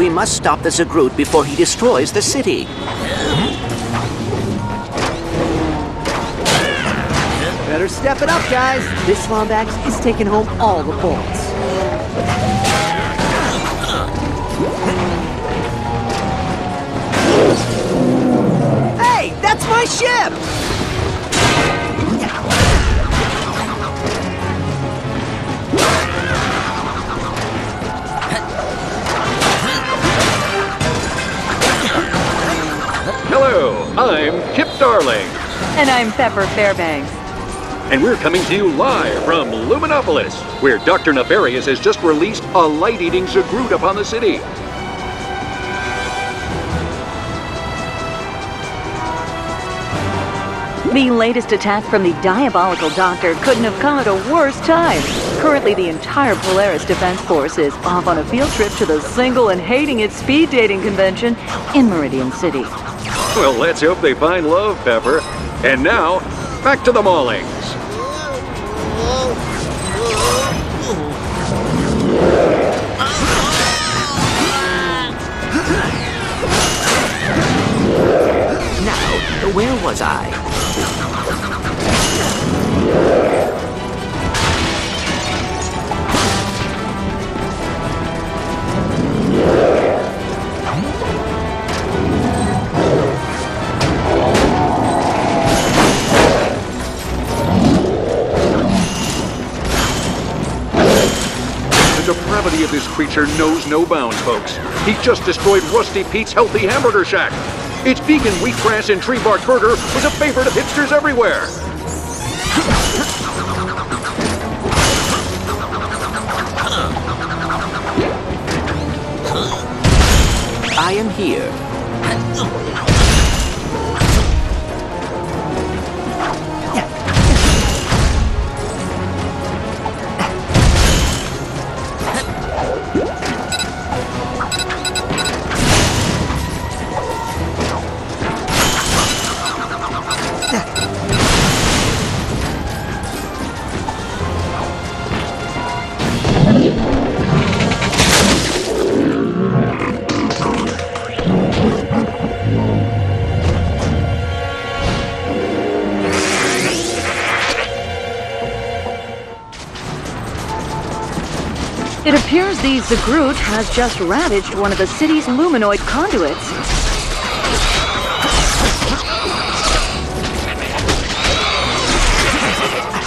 We must stop the Zagroot before he destroys the city. Better step it up, guys. This Lombax is taking home all the points. Hey, that's my ship! Hello, I'm Kip Darling. And I'm Pepper Fairbanks. And we're coming to you live from Luminopolis, where Dr. Nefarious has just released a light-eating Zagroot upon the city. The latest attack from the diabolical doctor couldn't have come at a worse time. Currently, the entire Polaris Defense Force is off on a field trip to the single and hating it speed dating convention in Meridian City. Well, let's hope they find love, Pepper. And now, back to the maulings. Now, where was I? The depravity of this creature knows no bounds, folks. He just destroyed Rusty Pete's Healthy Hamburger Shack. Its vegan wheatgrass and tree bark burger was a favorite of hipsters everywhere. I am here. It appears the Zagroot has just ravaged one of the city's luminoid conduits.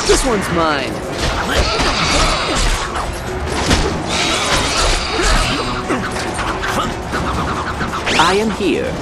This one's mine. I am here.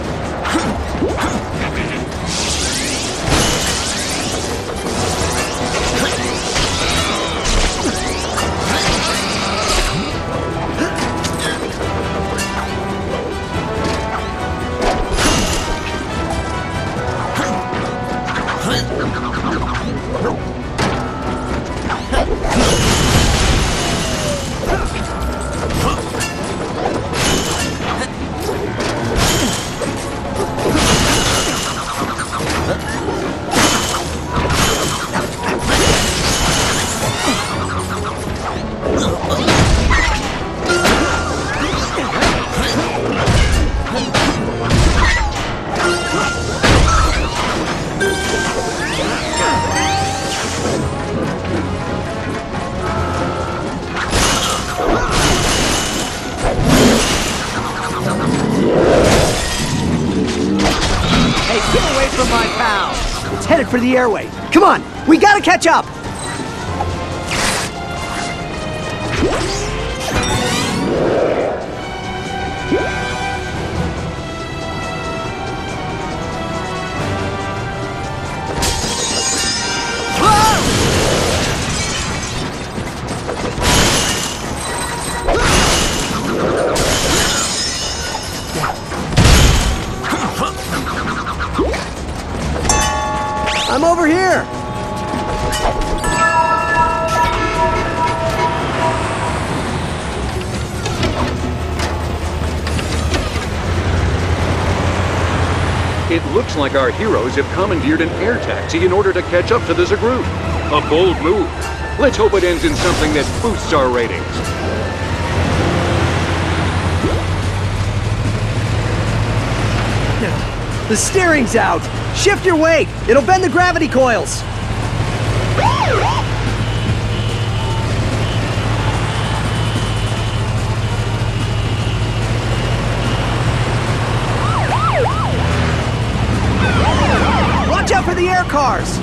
Headed for the airway. Come on, we gotta catch up! I'm over here! It looks like our heroes have commandeered an air taxi in order to catch up to the Zagroot. A bold move. Let's hope it ends in something that boosts our ratings. The steering's out! Shift your weight! It'll bend the gravity coils! Watch out for the air cars!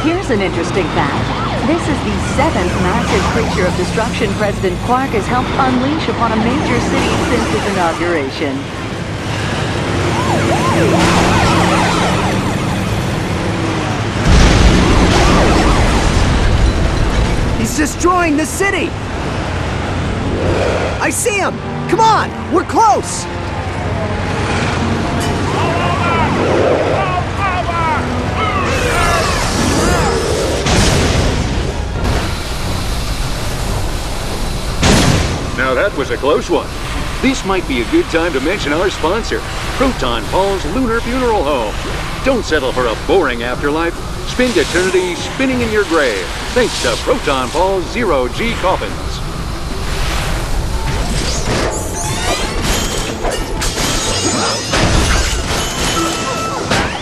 Here's an interesting fact. This is the 7th massive creature of destruction President Quark has helped unleash upon a major city since his inauguration. He's destroying the city! I see him! Come on! We're close! Now that was a close one. This might be a good time to mention our sponsor, Proton Paul's Lunar Funeral Home. Don't settle for a boring afterlife. Spend eternity spinning in your grave, thanks to Proton Paul's Zero-G coffins.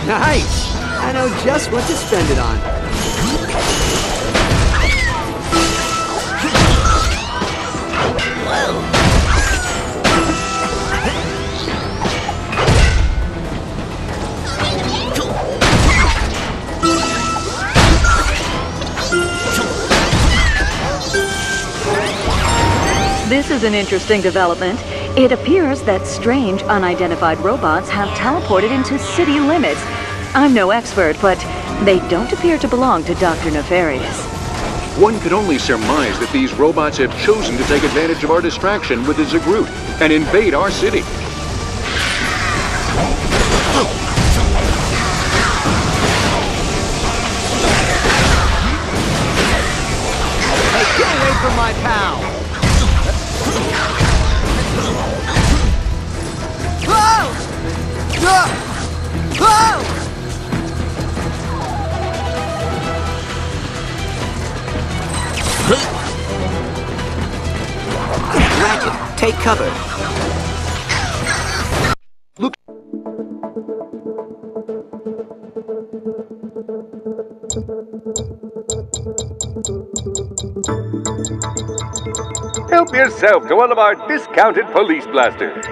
Nice! I know just what to spend it on. This is an interesting development. It appears that strange, unidentified robots have teleported into city limits. I'm no expert, but they don't appear to belong to Dr. Nefarious. One could only surmise that these robots have chosen to take advantage of our distraction with the Zagroot and invade our city. Hey, get away from my pal! Ratchet, take cover. Look. Help yourself to one of our discounted police blasters.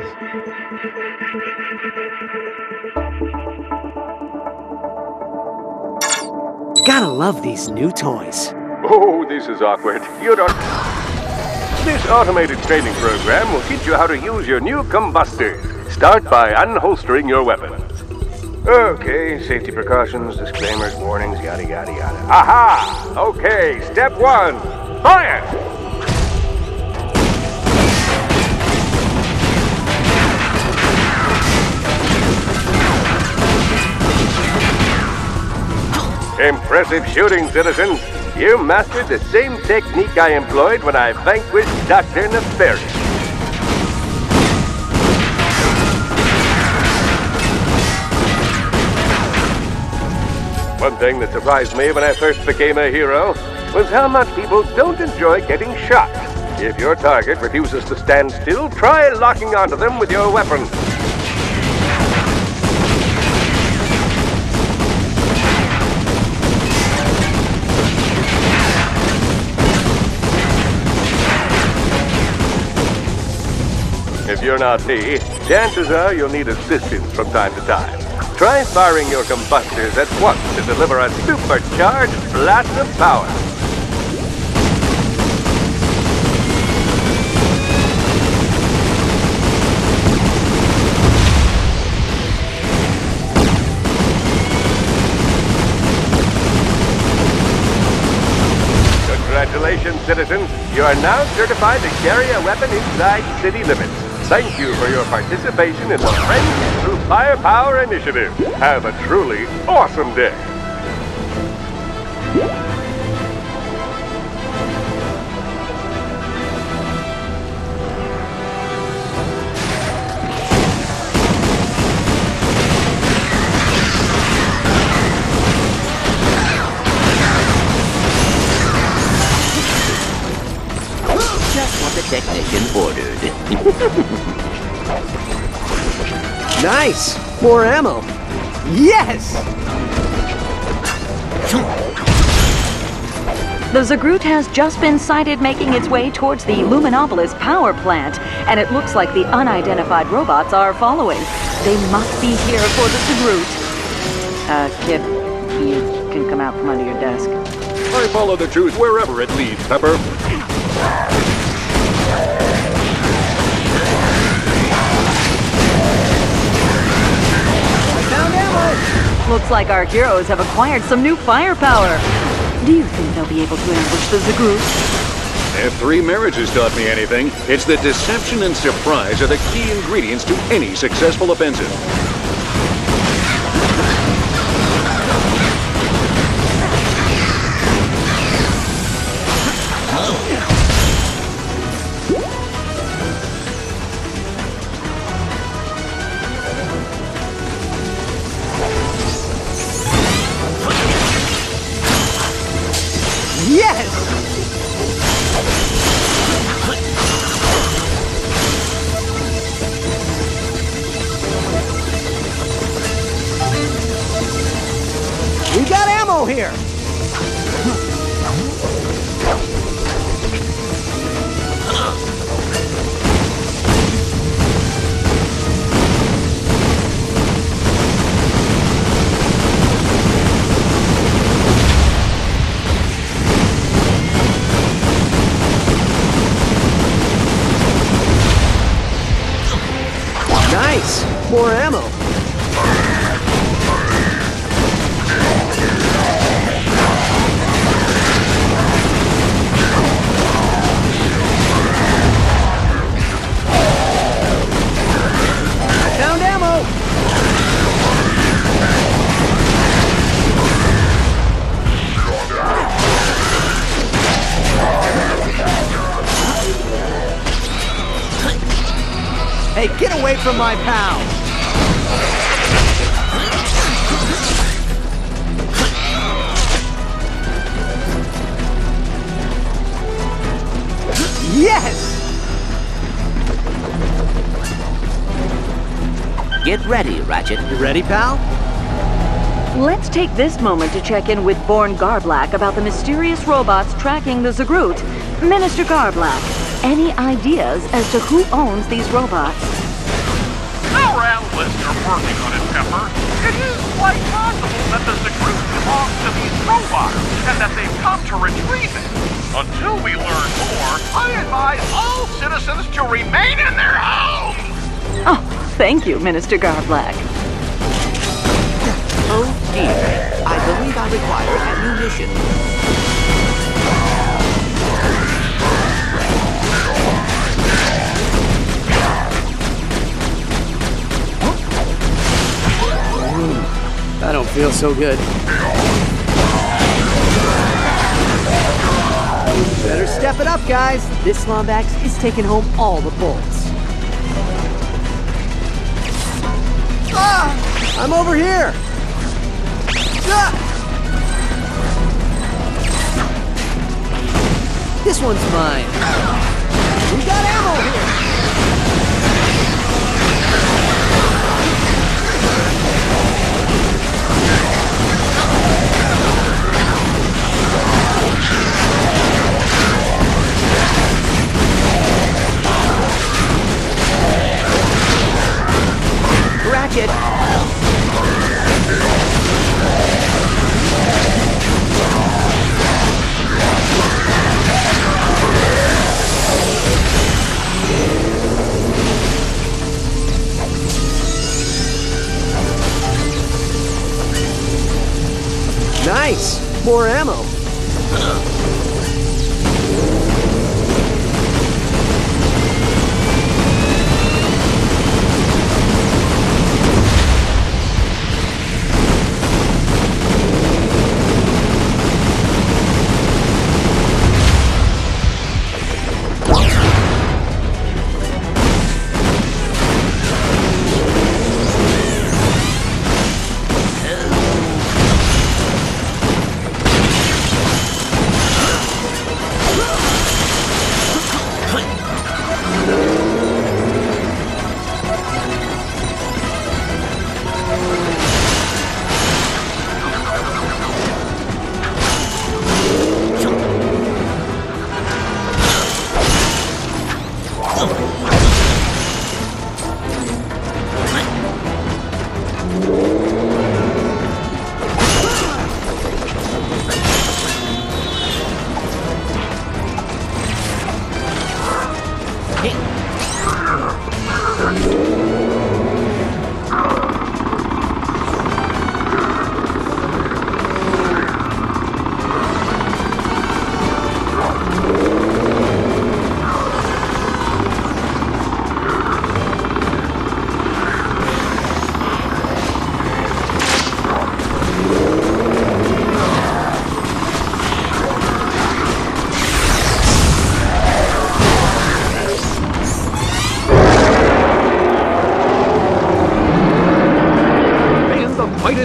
Gotta love these new toys. Oh, this is awkward. You don't... This automated training program will teach you how to use your new combustors. Start by unholstering your weapon. Okay, safety precautions, disclaimers, warnings, yada yada yada. Aha! Okay, step 1. Fire! Impressive shooting, citizens. You mastered the same technique I employed when I vanquished Dr. Nefarious. One thing that surprised me when I first became a hero was how much people don't enjoy getting shot. If your target refuses to stand still, try locking onto them with your weapon. If you're not me, chances are you'll need assistance from time to time. Try firing your combustors at once to deliver a supercharged blast of power. Congratulations, citizens. You are now certified to carry a weapon inside city limits. Thank you for your participation in the Friends Through Firepower initiative. Have a truly awesome day. Just what the technician ordered. Nice! More ammo! Yes! The Zagroot has just been sighted making its way towards the Luminopolis power plant, and it looks like the unidentified robots are following. They must be here for the Zagroot. Kip, you can come out from under your desk. I follow the truth wherever it leads, Pepper. Found ammo! Looks like our heroes have acquired some new firepower. Do you think they'll be able to ambush the Zagroot? If 3 marriages taught me anything, it's that deception and surprise are the key ingredients to any successful offensive. Yes! We got ammo here! Nice! More ammo! I found ammo! Hey, get away from my pal! Yes! Get ready, Ratchet. You ready, pal? Let's take this moment to check in with Born Garblak about the mysterious robots tracking the Zagroot. Minister Garblak, any ideas as to who owns these robots? Our analysts are working on it, Pepper. It is quite possible that the Zagroot belongs to these robots, and that they've come to retrieve it. Until we learn more, I advise all citizens to remain in their homes! Oh, thank you, Minister Garblak. Oh dear. I believe I require ammunition. I don't feel so good. Better step it up, guys. This Lombax is taking home all the bolts. Ah! I'm over here! Ah! This one's mine. We got ammo here! Ratchet! Nice! More ammo!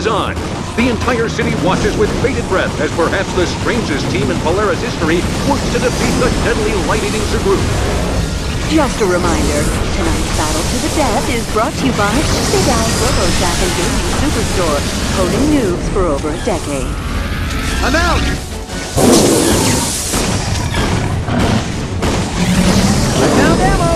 is on. The entire city watches with bated breath as perhaps the strangest team in Polaris history works to defeat the deadly light-eating Zagroot. Just a reminder, tonight's battle to the death is brought to you by Big Al's RoboShack and Gaming Superstore, holding noobs for over a decade. I'm out! I found ammo!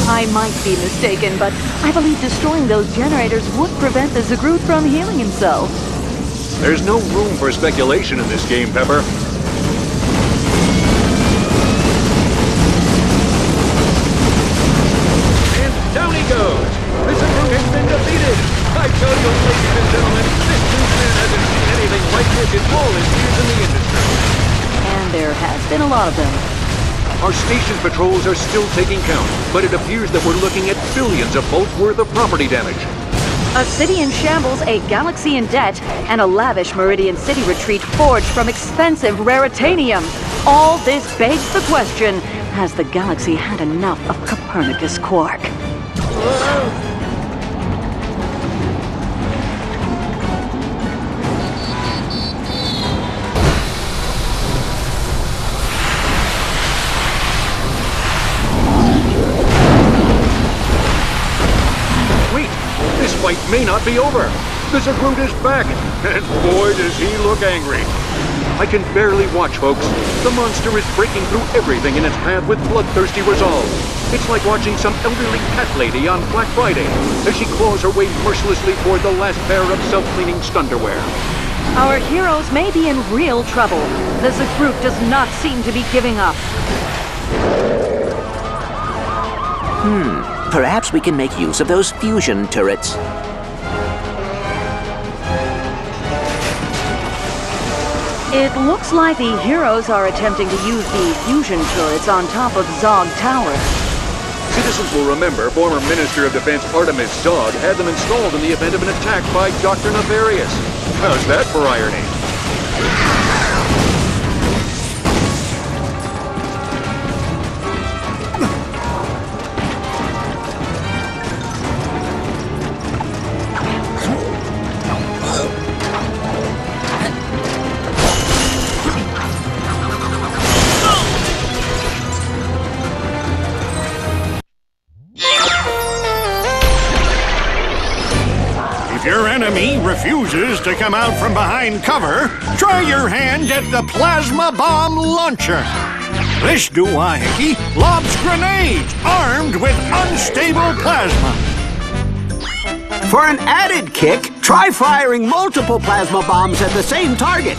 I might be mistaken, but I believe destroying those generators would prevent the Zagroot from healing himself. There's no room for speculation in this game, Pepper. And down he goes! The Zagroot has been defeated! I tell you, ladies and gentlemen, this man hasn't seen anything like this in all his years in the industry. And there has been a lot of them. Our station patrols are still taking count, but it appears that we're looking at billions of volts worth of property damage. A city in shambles, a galaxy in debt, and a lavish Meridian City retreat forged from expensive raritanium. All this begs the question, has the galaxy had enough of Copernicus quark? This fight may not be over. The Zagroot is back, and boy does he look angry. I can barely watch, folks. The monster is breaking through everything in its path with bloodthirsty resolve. It's like watching some elderly cat lady on Black Friday as she claws her way mercilessly toward the last pair of self-cleaning stunderwear. Our heroes may be in real trouble. The Zagroot does not seem to be giving up. Perhaps we can make use of those fusion turrets. It looks like the heroes are attempting to use the fusion turrets on top of Zog Tower. Citizens will remember former Minister of Defense Artemis Zog had them installed in the event of an attack by Dr. Nefarious. How's that for irony? If your enemy refuses to come out from behind cover, try your hand at the Plasma Bomb Launcher. This doohickey lobs grenades armed with unstable plasma. For an added kick, try firing multiple plasma bombs at the same target.